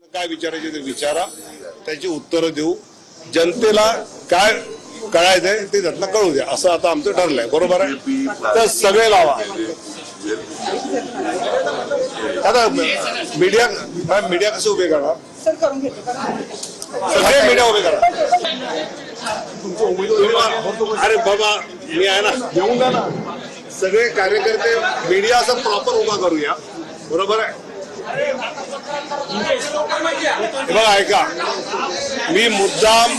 काय विचारायचे ते विचारा, त्याची उत्तरं देऊ. जनतेला काय कळायचंय ते त्यातनं कळू द्या, असं आता आमचं ठरलंय. बरोबर आहे, तर सगळे लावा. आता मीडिया कसं उभे करणार? सगळे मीडिया उभे करा. अरे बाबा, मी आहे ना, घेऊन जा ना. सगळे कार्यकर्ते मीडिया असं प्रॉपर उभा करूया. बरोबर आहे. बघा, ऐका, मी मुद्दाम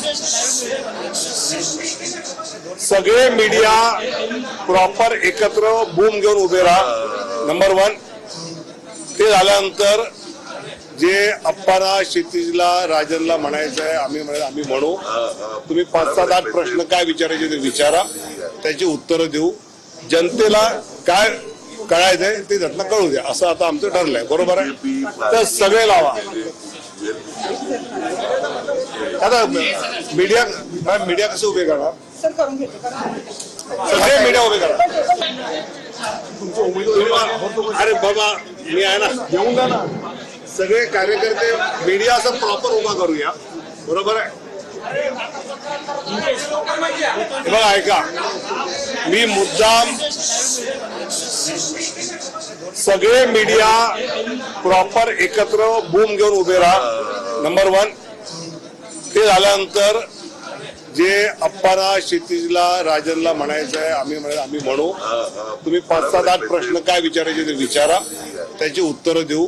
सगळे मीडिया प्रॉपर एकत्र बूम घेऊन उभे राहा. नंबर 1. ते झाल्यानंतर जे अप्पांना, क्षितिजला, राजनला म्हणायचं आहे आम्ही म्हणू. तुम्ही 5-7-8 प्रश्न काय विचारायचे ते विचारा, त्याची उत्तरं देऊ. जनतेला काय कळायचंय ते त्यातनं कळू द्या, असं आता आमचं ठरलंय. बरोबर आहे, तर सगळे लावा. आता मीडिया कसं उभे करणार? सगळे मीडिया उभे करा. अरे बाबा, मी आहे ना, घेऊन जा ना. सगळे कार्यकर्ते मीडिया असं प्रॉपर उभा करूया. बरोबर आहे. बघा, ऐका, मी मुद्दाम सगळे मीडिया प्रॉपर एकत्र बूम घेऊन उभे राहा. नंबर 1. ते झाल्यानंतर जे अप्पांना, क्षितिजला, राजनला म्हणायचं आहे आम्ही म्हणू. तुम्ही 5-7-8 प्रश्न काय विचारायचे ते विचारा, त्याची उत्तरं देऊ.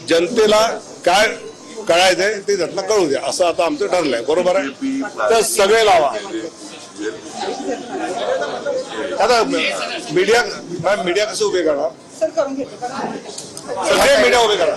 जनतेला काय कळायचंय ते त्यातनं कळू द्या, असं आता आमचं ठरलंय. बरोबर आहे, तर सगळे लावा. आता मीडिया कसं उभे करणार? सगळे मीडिया उभे करा.